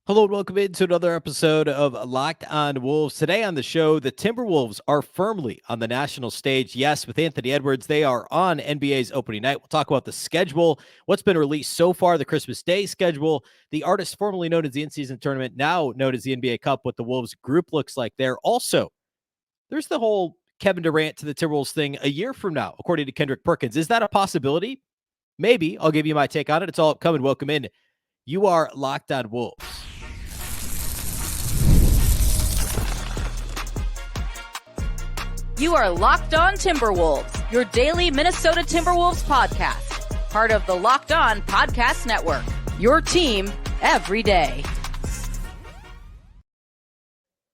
Hello and welcome into another episode of Locked On Wolves. Today on the show, the Timberwolves are firmly on the national stage. Yes, with Anthony Edwards, they are on NBA's opening night. We'll talk about the schedule, what's been released so far, the Christmas Day schedule, the artist formerly known as the in-season tournament, now known as the NBA Cup, what the Wolves group looks like there. Also, there's the whole Kevin Durant to the Timberwolves thing a year from now, according to Kendrick Perkins. Is that a possibility? Maybe. I'll give you my take on it. It's all upcoming. Welcome in. You are Locked On Wolves. You are Locked On Timberwolves, your daily Minnesota Timberwolves podcast. Part of the Locked On Podcast Network, your team every day.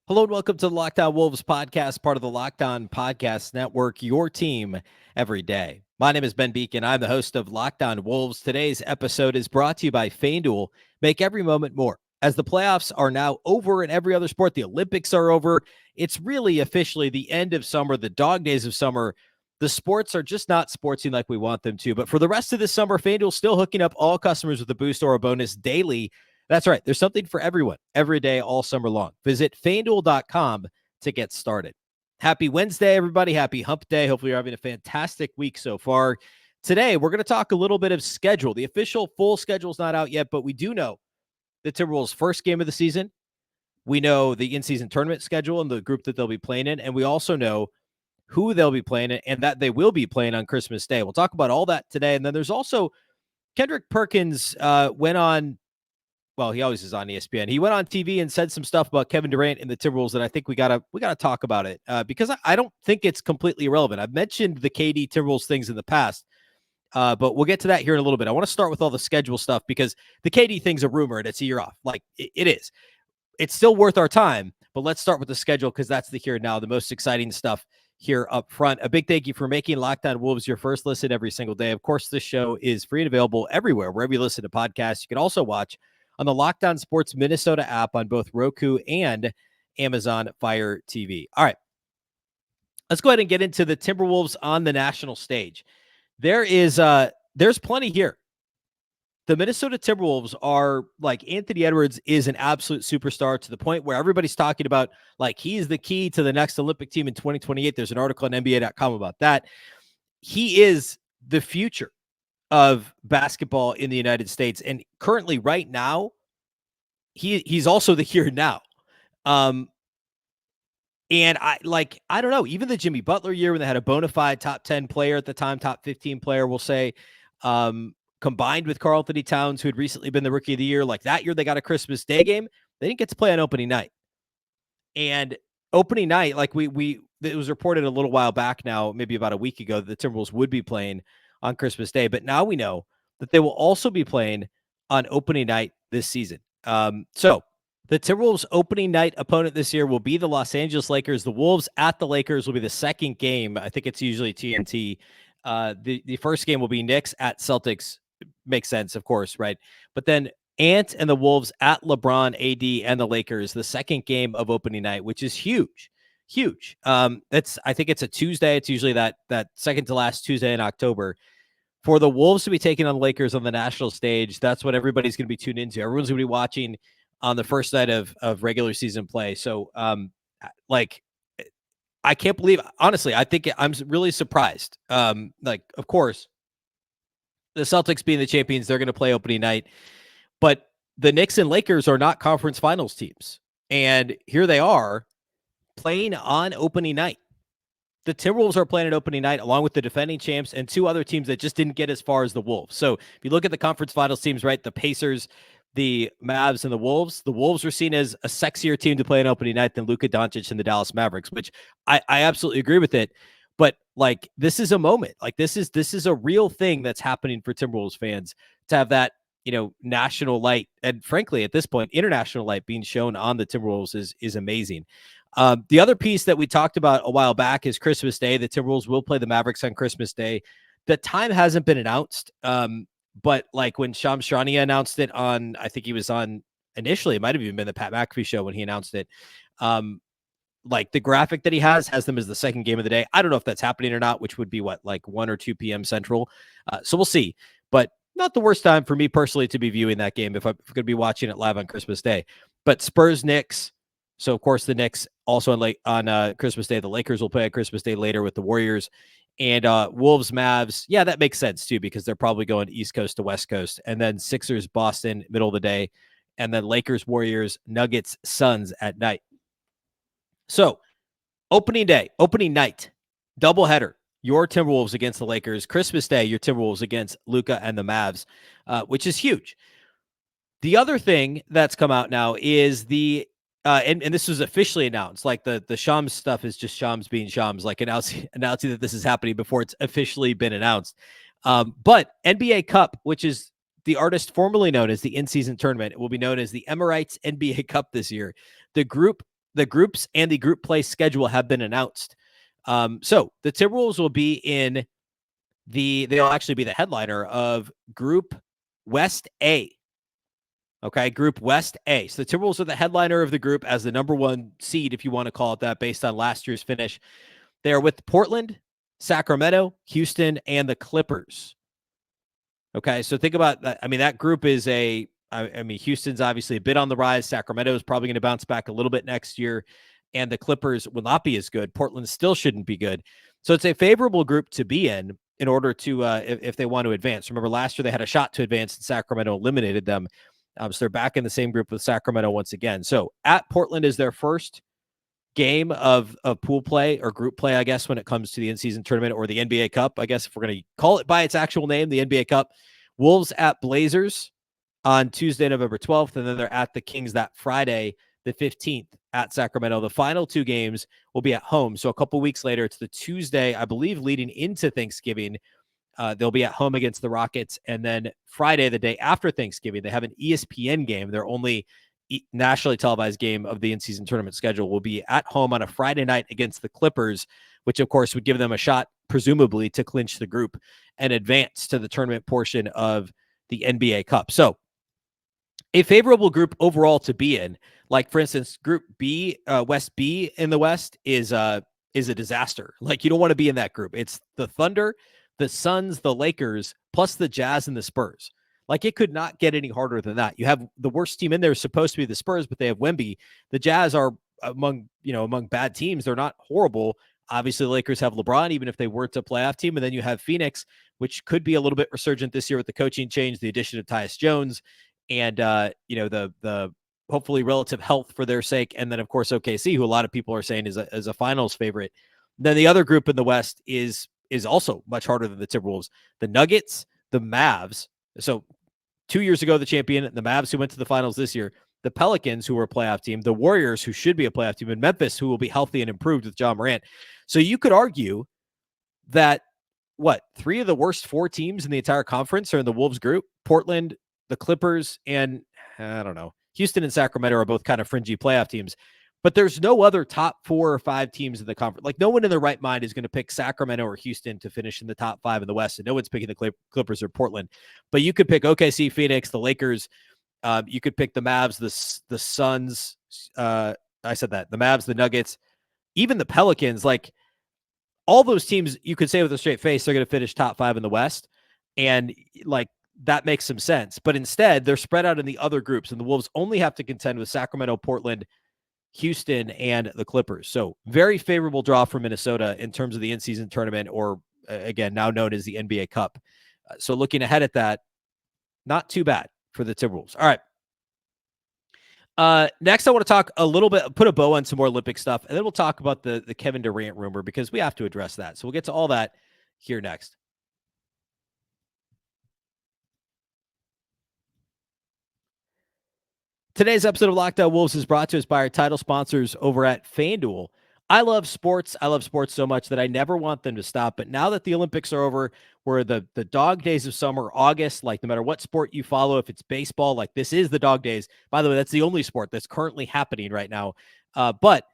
Hello and welcome to the Locked On Wolves podcast, part of the Locked On Podcast Network, your team every day. My name is Ben Beecken. I'm the host of Locked On Wolves. Today's episode is brought to you by FanDuel. Make every moment more. As the playoffs are now over in every other sport, the Olympics are over. It's really officially the end of summer, the dog days of summer. The sports are just not sportsing like we want them to. But for the rest of this summer, FanDuel's still hooking up all customers with a boost or a bonus daily. That's right. There's something for everyone every day, all summer long. Visit FanDuel.com to get started. Happy Wednesday, everybody. Happy hump day. Hopefully you're having a fantastic week so far. Today, we're going to talk a little bit of schedule. The official full schedule is not out yet, but we do know the Timberwolves' first game of the season. We know the in-season tournament schedule and the group that they'll be playing in, and we also know who they'll be playing in and that they will be playing on Christmas Day. We'll talk about all that today, and then there's also Kendrick Perkins went on, well, he always is on ESPN. He went on TV and said some stuff about Kevin Durant and the Timberwolves that I think we gotta talk about it because I don't think it's completely irrelevant. I've mentioned the KD Timberwolves things in the past. But we'll get to that here in a little bit. I want to start with all the schedule stuff because the KD thing's a rumor and it's a year off. Like it is. It's still worth our time, but let's start with the schedule because that's the here and now, the most exciting stuff here up front. A big thank you for making Locked On Wolves your first listen every single day. Of course, this show is free and available everywhere, wherever you listen to podcasts. You can also watch on the Locked On Sports Minnesota app on both Roku and Amazon Fire TV. All right, let's go ahead and get into the Timberwolves on the national stage. There's plenty here. The Minnesota Timberwolves are like Anthony Edwards is an absolute superstar to the point where everybody's talking about like he's the key to the next Olympic team in 2028. There's an article on NBA.com about that. He is the future of basketball in the United States. And currently right now, he's also the here now. And I don't know, even the Jimmy Butler year when they had a bona fide top 10 player at the time, top 15 player, we'll say, combined with Karl-Anthony Towns, who had recently been the rookie of the year, like that year they got a Christmas Day game. They didn't get to play on opening night. And opening night, like it was reported a little while back now, maybe about a week ago, that the Timberwolves would be playing on Christmas Day. But now we know that they will also be playing on opening night this season. So the Timberwolves' opening night opponent this year will be the Los Angeles Lakers. The Wolves at the Lakers will be the second game. I think it's usually TNT. The first game will be Knicks at Celtics. Makes sense, of course, right? But then Ant and the Wolves at LeBron, AD, and the Lakers, the second game of opening night, which is huge. I think it's a Tuesday. It's usually that second to last Tuesday in October. For the Wolves to be taking on the Lakers on the national stage, that's what everybody's going to be tuned into. Everyone's going to be watching on the first night of regular season play. So, I can't believe, honestly, I think I'm really surprised. Of course, the Celtics being the champions, they're going to play opening night. But the Knicks and Lakers are not conference finals teams. And here they are playing on opening night. The Timberwolves are playing at opening night along with the defending champs and two other teams that just didn't get as far as the Wolves. So if you look at the conference finals teams, right, the Pacers, the Mavs, and the Wolves were seen as a sexier team to play on opening night than Luka Doncic and the Dallas Mavericks, which I absolutely agree with it. But like, this is a moment. Like this is a real thing that's happening for Timberwolves fans to have that, national light. And frankly, at this point, international light being shown on the Timberwolves is amazing. The other piece that we talked about a while back is Christmas Day. The Timberwolves will play the Mavericks on Christmas Day. The time hasn't been announced. But like when Shams Charania announced it on, I think he was on initially, it might have even been the Pat McAfee show when he announced it. Like the graphic that he has them as the second game of the day. I don't know if that's happening or not, which would be 1 or 2 p.m. Central. So we'll see. But not the worst time for me personally to be viewing that game if I'm going to be watching it live on Christmas Day. But Spurs Knicks. So of course the Knicks also on Christmas Day. The Lakers will play on Christmas Day later with the Warriors, and Wolves Mavs. Yeah, that makes sense too because they're probably going East Coast to West Coast, and then Sixers Boston middle of the day, and then Lakers Warriors Nuggets Suns at night. So opening night, doubleheader. Your Timberwolves against the Lakers. Christmas Day, your Timberwolves against Luka and the Mavs, which is huge. The other thing that's come out now is and this was officially announced. Like the Shams stuff is just Shams being Shams, like announcing that this is happening before it's officially been announced. But NBA Cup, which is the artist formerly known as the in-season tournament, it will be known as the Emirates NBA Cup this year. The groups and the group play schedule have been announced. So the Timberwolves will be in they'll actually be the headliner of Group West A. Okay, Group West A. So the Timberwolves are the headliner of the group as the number one seed, if you want to call it that, based on last year's finish. They are with Portland, Sacramento, Houston, and the Clippers. Okay, so think about that. I mean, that group is Houston's obviously a bit on the rise. Sacramento is probably going to bounce back a little bit next year, and the Clippers will not be as good. Portland still shouldn't be good. So it's a favorable group to be in order to, if they want to advance. Remember, last year they had a shot to advance, and Sacramento eliminated them. So they're back in the same group with Sacramento once again. So at Portland is their first game of pool play or group play, I guess, when it comes to the in-season tournament or the NBA Cup. I guess if we're going to call it by its actual name, the NBA Cup. Wolves at Blazers on Tuesday, November 12th, and then they're at the Kings that Friday, the 15th at Sacramento. The final two games will be at home. So a couple weeks later, it's the Tuesday, I believe, leading into Thanksgiving. They'll be at home against the Rockets. And then Friday, the day after Thanksgiving, they have an ESPN game. Their only nationally televised game of the in-season tournament schedule will be at home on a Friday night against the Clippers, which of course would give them a shot, presumably, to clinch the group and advance to the tournament portion of the NBA Cup. So a favorable group overall to be in. Like, for instance, Group B, West B in the West is a disaster. Like, you don't want to be in that group. It's the Thunder, the Suns, the Lakers, plus the Jazz and the Spurs. Like, it could not get any harder than that. You have the worst team in there is supposed to be the Spurs, but they have Wemby. The Jazz are among bad teams. They're not horrible. Obviously, the Lakers have LeBron, even if they weren't a playoff team. And then you have Phoenix, which could be a little bit resurgent this year with the coaching change, the addition of Tyus Jones, and the hopefully relative health for their sake. And then, of course, OKC, who a lot of people are saying is a finals favorite. Then the other group in the West is also much harder than the Timberwolves. The Nuggets, the Mavs. So 2 years ago, the champion, the Mavs, who went to the finals this year, the Pelicans, who were a playoff team, the Warriors, who should be a playoff team, and Memphis, who will be healthy and improved with Ja Morant. So you could argue that, three of the worst four teams in the entire conference are in the Wolves group. Portland, the Clippers, and I don't know, Houston and Sacramento are both kind of fringy playoff teams. But there's no other top 4 or 5 teams in the conference. Like, no one in their right mind is going to pick Sacramento or Houston to finish in the top 5 in the West, and no one's picking the Clippers or Portland. But you could pick OKC, Phoenix, the Lakers. You could pick the Mavs, the Suns. I said that. The Mavs, the Nuggets, even the Pelicans. Like, all those teams, you could say with a straight face, they're going to finish top 5 in the West. And, like, that makes some sense. But instead, they're spread out in the other groups, and the Wolves only have to contend with Sacramento, Portland, Houston, and the Clippers. So very favorable draw for Minnesota in terms of the in-season tournament, or again, now known as the NBA Cup. So looking ahead at that, not too bad for the Timberwolves. All right. Next, I want to talk a little bit, put a bow on some more Olympic stuff, and then we'll talk about the Kevin Durant rumor, because we have to address that. So we'll get to all that here next. Today's episode of Locked On Wolves is brought to us by our title sponsors over at FanDuel. I love sports. I love sports so much that I never want them to stop. But now that the Olympics are over, where the dog days of summer, August, like no matter what sport you follow, if it's baseball, like this is the dog days. By the way, that's the only sport that's currently happening right now. But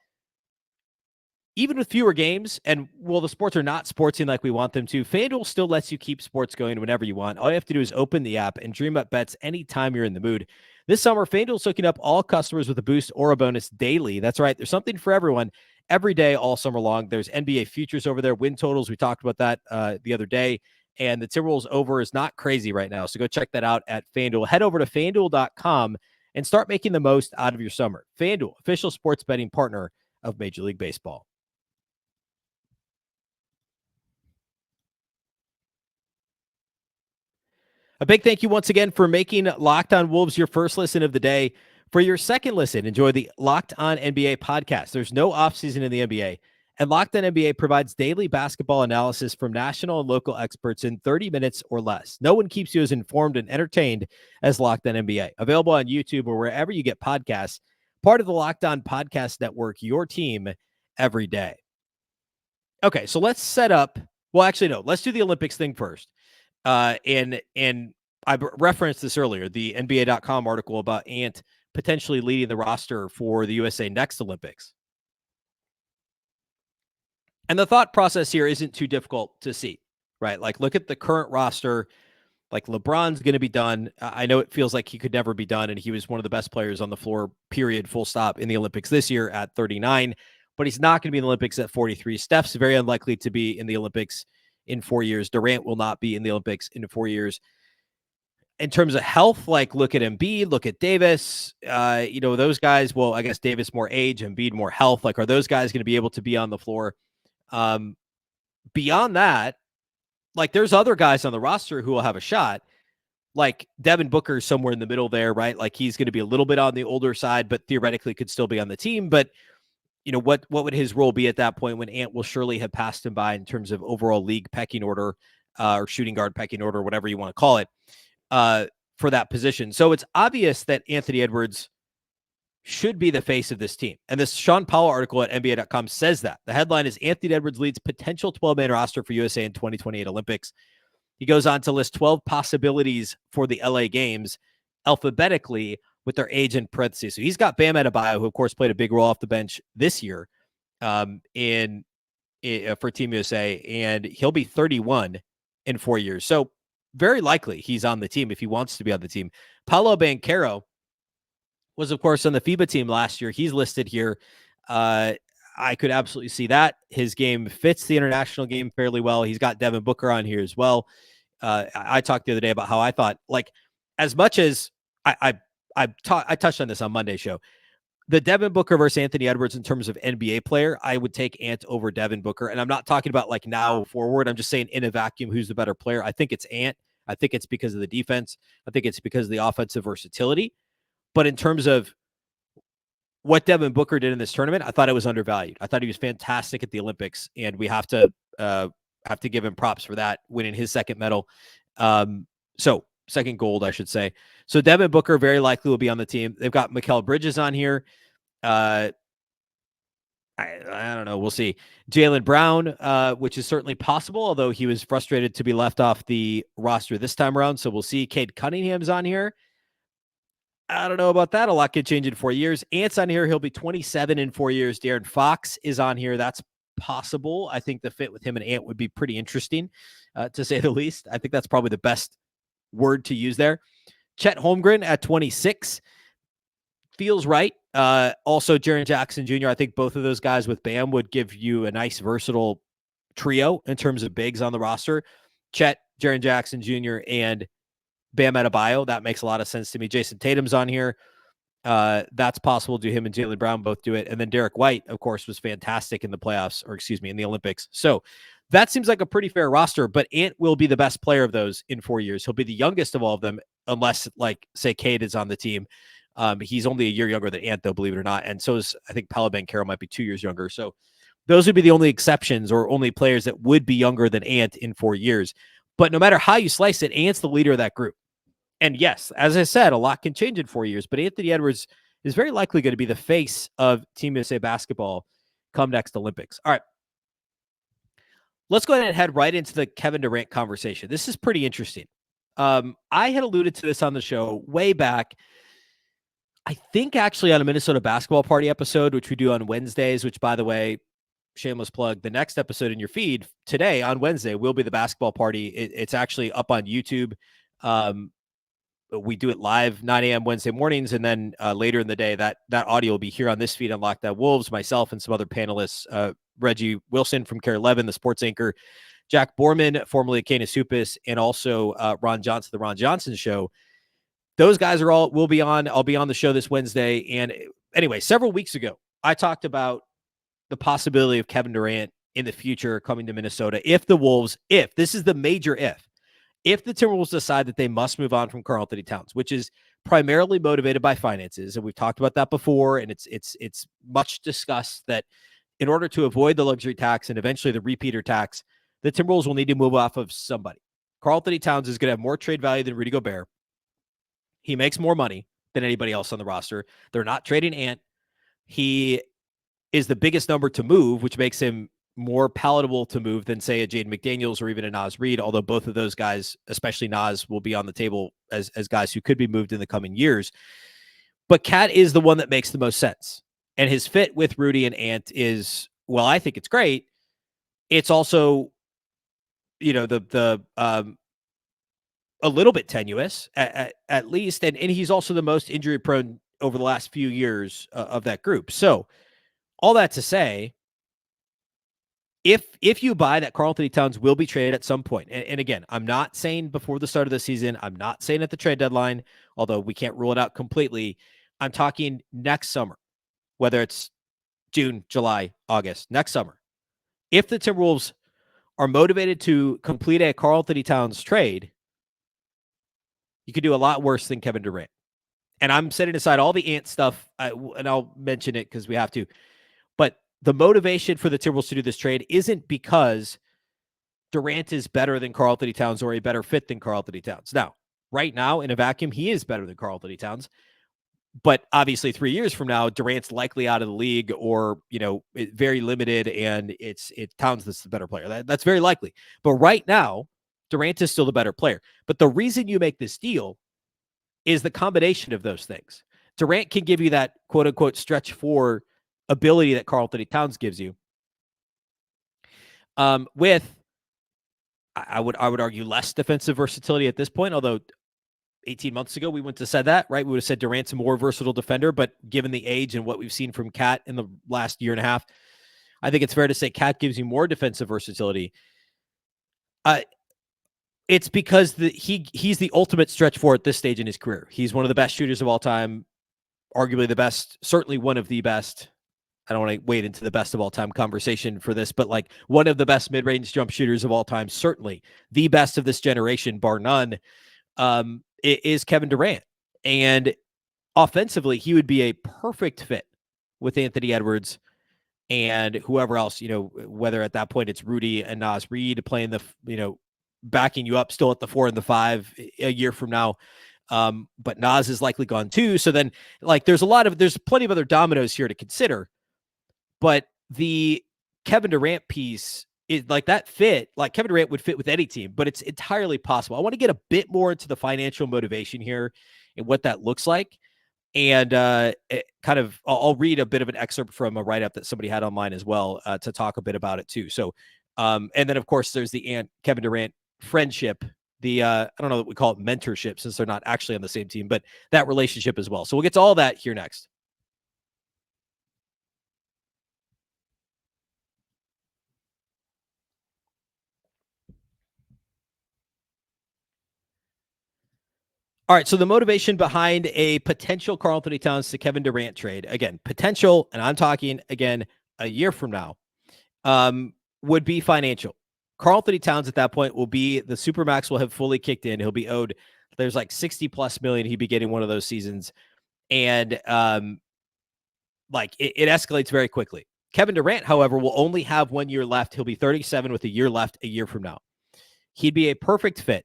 even with fewer games, and the sports are not sportsing like we want them to, FanDuel still lets you keep sports going whenever you want. All you have to do is open the app and dream up bets anytime you're in the mood. This summer, FanDuel's hooking up all customers with a boost or a bonus daily. That's right. There's something for everyone every day, all summer long. There's NBA futures over there, win totals. We talked about that the other day. and the Timberwolves over is not crazy right now. So go check that out at FanDuel. Head over to FanDuel.com and start making the most out of your summer. FanDuel, official sports betting partner of Major League Baseball. A big thank you once again for making Locked On Wolves your first listen of the day. For your second listen, enjoy the Locked On NBA podcast. There's no offseason in the NBA, and Locked On NBA provides daily basketball analysis from national and local experts in 30 minutes or less. No one keeps you as informed and entertained as Locked On NBA. Available on YouTube or wherever you get podcasts. Part of the Locked On Podcast Network, your team every day. Okay, so let's set up. Well, actually, no. Let's do the Olympics thing first. And I referenced this earlier, the NBA.com article about Ant potentially leading the roster for the USA next Olympics. And the thought process here isn't too difficult to see, right? Like, look at the current roster. Like, LeBron's going to be done. I know it feels like he could never be done, and he was one of the best players on the floor, period, full stop, in the Olympics this year at 39. But he's not going to be in the Olympics at 43. Steph's very unlikely to be in the Olympics in 4 years. Durant will not be in the Olympics in 4 years. In terms of health, like, look at Embiid, look at Davis, those guys, well, I guess Davis more age, Embiid more health. Like, are those guys going to be able to be on the floor? Beyond that, like, there's other guys on the roster who will have a shot. Like, Devin Booker somewhere in the middle there, right? Like, he's going to be a little bit on the older side, but theoretically could still be on the team. But, what would his role be at that point when Ant will surely have passed him by in terms of overall league pecking order or shooting guard pecking order, whatever you want to call it, for that position. So it's obvious that Anthony Edwards should be the face of this team. And this Sean Powell article at NBA.com says that. The headline is Anthony Edwards leads potential 12-man roster for USA in 2028 Olympics. He goes on to list 12 possibilities for the LA Games alphabetically with their age in parentheses. So he's got Bam Adebayo, who of course played a big role off the bench this year for Team USA, and he'll be 31 in 4 years. So very likely he's on the team if he wants to be on the team. Paolo Banchero was, of course, on the FIBA team last year. He's listed here. I could absolutely see that. His game fits the international game fairly well. He's got Devin Booker on here as well. I talked the other day about how I thought, like, as much as I touched on this on Monday's show, the Devin Booker versus Anthony Edwards in terms of NBA player, I would take Ant over Devin Booker. And I'm not talking about like now forward. I'm just saying in a vacuum, who's the better player? I think it's Ant. I think it's because of the defense. I think it's because of the offensive versatility. But in terms of what Devin Booker did in this tournament, I thought it was undervalued. I thought he was fantastic at the Olympics, and we have to give him props for that, winning his second medal. Second gold, I should say. So Devin Booker very likely will be on the team. They've got Mikal Bridges on here. I don't know. We'll see. Jaylen Brown, which is certainly possible, although he was frustrated to be left off the roster this time around. So we'll see. Cade Cunningham's on here. I don't know about that. A lot could change in 4 years. Ant's on here. He'll be 27 in 4 years. De'Aaron Fox is on here. That's possible. I think the fit with him and Ant would be pretty interesting, to say the least. I think that's probably the best word to use there. Chet Holmgren at 26 feels right. Also, Jaren Jackson Jr., I think both of those guys with Bam would give you a nice versatile trio in terms of bigs on the roster. Chet, Jaren Jackson Jr., and Bam Adebayo. That makes a lot of sense to me. Jason Tatum's on here. That's possible. Do him and Jaylen Brown both do it. And then Derek White, of course, was fantastic in the playoffs, in the Olympics. So that seems like a pretty fair roster, but Ant will be the best player of those in 4 years. He'll be the youngest of all of them, unless, like, say, Cade is on the team. He's only a year younger than Ant, though, believe it or not. And so is, I think, Paolo Banchero might be 2 years younger. So those would be the only exceptions or only players that would be younger than Ant in 4 years. But no matter how you slice it, Ant's the leader of that group. And yes, as I said, a lot can change in 4 years, but Anthony Edwards is very likely going to be the face of Team USA basketball come next Olympics. All right. Let's go ahead and head right into the Kevin Durant conversation. This is pretty interesting. I had alluded to this on the show way back, I think actually on a Minnesota basketball party episode, which we do on Wednesdays, which, by the way, shameless plug, the next episode in your feed today on Wednesday will be the basketball party. It's actually up on YouTube. We do it live 9 a.m. Wednesday mornings, and then later in the day, that audio will be here on this feed on Locked On Wolves, myself and some other panelists, Reggie Wilson from Care 11, the sports anchor, Jack Borman, formerly Canis Hoopus, and also Ron Johnson, the Ron Johnson Show. Those guys will be on. I'll be on the show this Wednesday. And anyway, several weeks ago, I talked about the possibility of Kevin Durant in the future coming to Minnesota if this is the major if the Timberwolves decide that they must move on from Karl-Anthony Towns, which is primarily motivated by finances, and we've talked about that before, and it's much discussed that in order to avoid the luxury tax and eventually the repeater tax, the Timberwolves will need to move off of somebody. Karl-Anthony Towns is going to have more trade value than Rudy Gobert. He makes more money than anybody else on the roster. They're not trading Ant. He is the biggest number to move, which makes him more palatable to move than, say, a Jaden McDaniels or even a Naz Reid, although both of those guys, especially Naz, will be on the table as guys who could be moved in the coming years. But Cat is the one that makes the most sense. And his fit with Rudy and Ant is, well, I think it's great. It's also, a little bit tenuous at least. And he's also the most injury prone over the last few years of that group. So all that to say, if you buy that Karl-Anthony Towns will be traded at some point, and again, I'm not saying before the start of the season, I'm not saying at the trade deadline, although we can't rule it out completely. I'm talking next summer, whether it's June, July, August, next summer. If the Timberwolves are motivated to complete a Karl-Anthony Towns trade, you could do a lot worse than Kevin Durant. And I'm setting aside all the Ant stuff, and I'll mention it because we have to. But the motivation for the Timberwolves to do this trade isn't because Durant is better than Karl-Anthony Towns or a better fit than Karl-Anthony Towns. Now, right now, in a vacuum, he is better than Karl-Anthony Towns. But obviously 3 years from now, Durant's likely out of the league or, very limited, and it's Towns that's the better player. That's very likely. But right now, Durant is still the better player. But the reason you make this deal is the combination of those things. Durant can give you that quote-unquote stretch four ability that Karl-Anthony Towns gives you. With, I would argue, less defensive versatility at this point, although 18 months ago we wouldn't have said that, right? We would have said Durant's a more versatile defender, but given the age and what we've seen from Cat in the last year and a half, I think it's fair to say Cat gives you more defensive versatility. It's because he's the ultimate stretch four at this stage in his career. He's one of the best shooters of all time, arguably the best, certainly one of the best. I don't want to wade into the best of all time conversation for this, but like one of the best mid-range jump shooters of all time, certainly the best of this generation, bar none, is Kevin Durant. And offensively, he would be a perfect fit with Anthony Edwards and whoever else, whether at that point it's Rudy and Naz Reid playing the, backing you up still at the 4 and the 5 a year from now. But Naz is likely gone too. So then there's plenty of other dominoes here to consider. But the Kevin Durant piece is like that fit, like Kevin Durant would fit with any team, but it's entirely possible. I want to get a bit more into the financial motivation here and what that looks like. And I'll read a bit of an excerpt from a write-up that somebody had online as well to talk a bit about it too. So, and then of course there's the Kevin Durant friendship, the I don't know that we call it mentorship since they're not actually on the same team, but that relationship as well. So we'll get to all that here next. All right, so the motivation behind a potential Karl-Anthony Towns to Kevin Durant trade, again, potential, and I'm talking, again, a year from now, would be financial. Karl-Anthony Towns at that point will be, the Supermax will have fully kicked in. He'll be owed, there's like 60 plus million he'd be getting one of those seasons. And it escalates very quickly. Kevin Durant, however, will only have 1 year left. He'll be 37 with a year left a year from now. He'd be a perfect fit.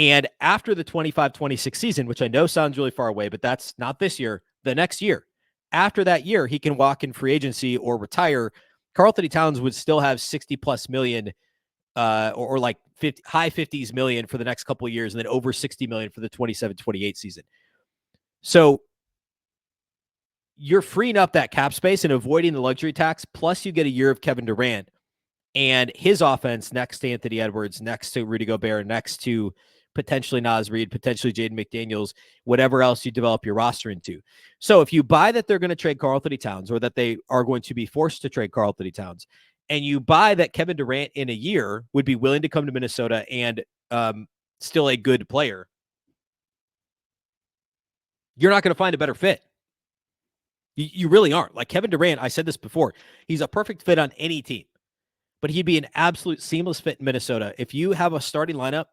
And after the 25-26 season, which I know sounds really far away, but that's not this year, the next year. After that year, he can walk in free agency or retire. Karl-Anthony Towns would still have 60 plus million or like high 50s million for the next couple of years, and then over 60 million for the 27-28 season. So you're freeing up that cap space and avoiding the luxury tax, plus you get a year of Kevin Durant and his offense next to Anthony Edwards, next to Rudy Gobert, next to potentially Naz Reid, potentially Jaden McDaniels, whatever else you develop your roster into. So if you buy that they're going to trade Karl-Anthony Towns or that they are going to be forced to trade Karl-Anthony Towns, and you buy that Kevin Durant in a year would be willing to come to Minnesota and still a good player, you're not going to find a better fit. You really aren't. Like Kevin Durant, I said this before, he's a perfect fit on any team, but he'd be an absolute seamless fit in Minnesota. If you have a starting lineup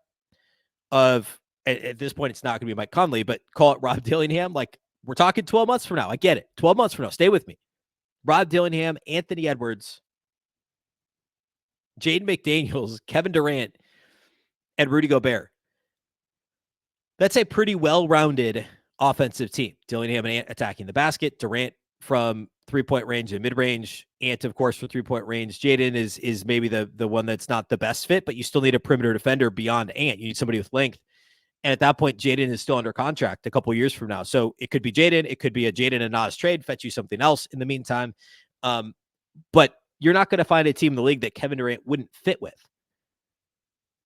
of, at this point, it's not going to be Mike Conley, but call it Rob Dillingham. Like, we're talking 12 months from now. I get it. 12 months from now. Stay with me. Rob Dillingham, Anthony Edwards, Jaden McDaniels, Kevin Durant, and Rudy Gobert. That's a pretty well-rounded offensive team. Dillingham and Ant attacking the basket. Durant from three-point range and mid-range. Ant, of course, for three-point range. Jaden is maybe the one that's not the best fit, but you still need a perimeter defender beyond Ant. You need somebody with length. And at that point, Jaden is still under contract a couple years from now. So it could be Jaden. It could be a Jaden and Nas trade, fetch you something else in the meantime. But you're not going to find a team in the league that Kevin Durant wouldn't fit with.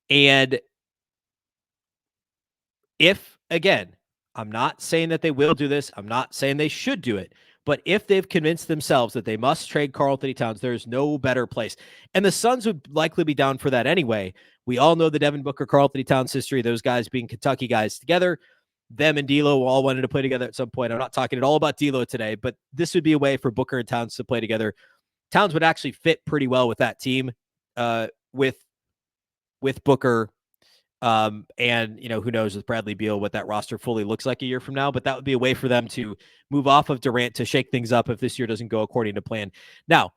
And if, again, I'm not saying that they will do this. I'm not saying they should do it. But if they've convinced themselves that they must trade Karl-Anthony Towns, there's no better place. And the Suns would likely be down for that anyway. We all know the Devin Booker, Karl-Anthony Towns history, those guys being Kentucky guys together. Them and D'Lo all wanted to play together at some point. I'm not talking at all about D'Lo today, but this would be a way for Booker and Towns to play together. Towns would actually fit pretty well with that team, with Booker. And who knows with Bradley Beal what that roster fully looks like a year from now, but that would be a way for them to move off of Durant to shake things up if this year doesn't go according to plan. Now,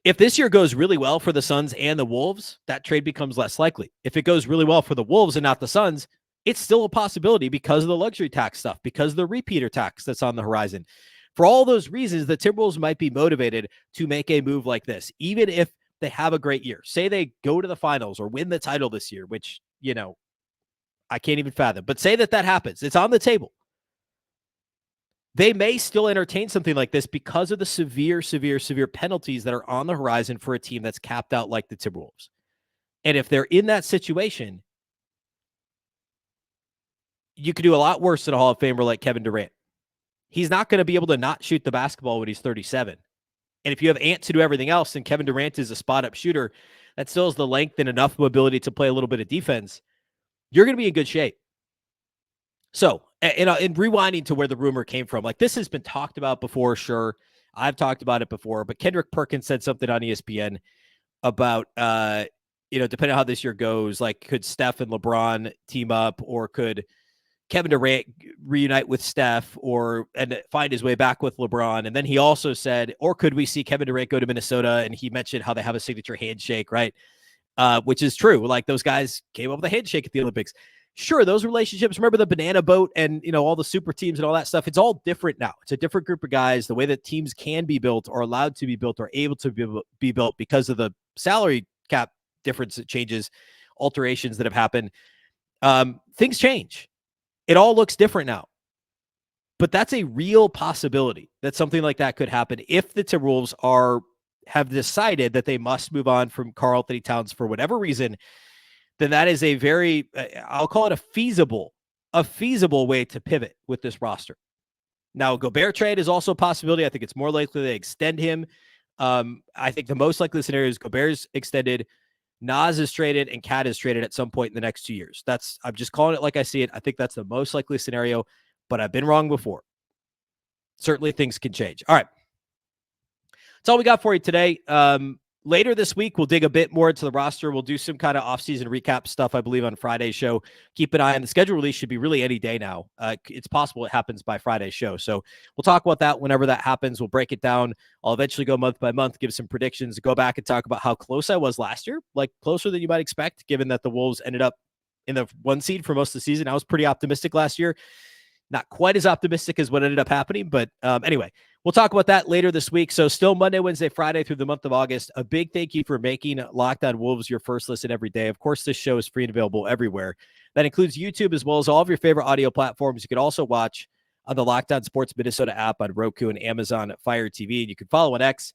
if this year goes really well for the Suns and the Wolves, that trade becomes less likely. If it goes really well for the Wolves and not the Suns, it's still a possibility because of the luxury tax stuff, because of the repeater tax that's on the horizon. For all those reasons, the Timberwolves might be motivated to make a move like this, even if they have a great year. Say they go to the finals or win the title this year, which, I can't even fathom. But say that happens. It's on the table. They may still entertain something like this because of the severe penalties that are on the horizon for a team that's capped out like the Timberwolves. And if they're in that situation, you could do a lot worse than a Hall of Famer like Kevin Durant. He's not going to be able to not shoot the basketball when he's 37. And if you have Ant to do everything else, and Kevin Durant is a spot-up shooter that still has the length and enough mobility to play a little bit of defense, you're going to be in good shape. So, and rewinding to where the rumor came from, like this has been talked about before, sure. I've talked about it before, but Kendrick Perkins said something on ESPN about, depending on how this year goes, like could Steph and LeBron team up, or could Kevin Durant reunite with Steph and find his way back with LeBron? And then he also said, or could we see Kevin Durant go to Minnesota? And he mentioned how they have a signature handshake, right? Which is true. Like those guys came up with a handshake at the Olympics. Sure, those relationships, remember the banana boat and, all the super teams and all that stuff. It's all different now. It's a different group of guys. The way that teams can be built or allowed to be built or able to be built because of the salary cap difference that changes, alterations that have happened. Things change. It all looks different now. But that's a real possibility that something like that could happen if the Timberwolves have decided that they must move on from Karl-Anthony Towns for whatever reason. Then that is a very, I'll call it a feasible way to pivot with this roster. Now, Gobert trade is also a possibility. I think it's more likely they extend him. I think the most likely scenario is Gobert's extended, Nas is traded, and Cat is traded at some point in the next 2 years. I'm just calling it like I see it. I think that's the most likely scenario, but I've been wrong before. Certainly things can change. All right. That's all we got for you today. Later this week, we'll dig a bit more into the roster. We'll do some kind of offseason recap stuff, I believe, on Friday's show. Keep an eye on the schedule release. Should be really any day now. It's possible it happens by Friday's show. So we'll talk about that whenever that happens. We'll break it down. I'll eventually go month by month, give some predictions, go back and talk about how close I was last year, like closer than you might expect, given that the Wolves ended up in the 1 seed for most of the season. I was pretty optimistic last year. Not quite as optimistic as what ended up happening, but anyway, we'll talk about that later this week. So still Monday, Wednesday, Friday through the month of August. A big thank you for making Locked On Wolves your first listen every day. Of course, this show is free and available everywhere. That includes YouTube as well as all of your favorite audio platforms. You can also watch on the Locked On Sports Minnesota app on Roku and Amazon Fire TV. And you can follow on X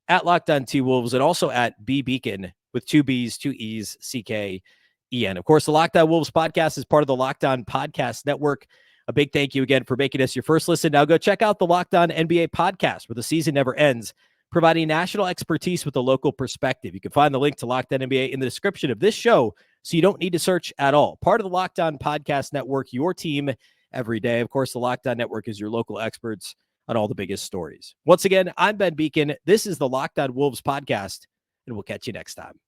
at Locked On T-Wolves and also at Beecken with 2 B's, 2 E's, C-K-E-N. Of course, the Locked On Wolves podcast is part of the Locked On Podcast Network. A big thank you again for making us your first listen. Now go check out the Locked On NBA podcast where the season never ends. providing national expertise with a local perspective. You can find the link to Locked On NBA in the description of this show, so you don't need to search at all. Part of the Locked On Podcast Network, your team every day. Of course, the Locked On Network is your local experts on all the biggest stories. Once again, I'm Ben Beecken. This is the Locked On Wolves podcast, and we'll catch you next time.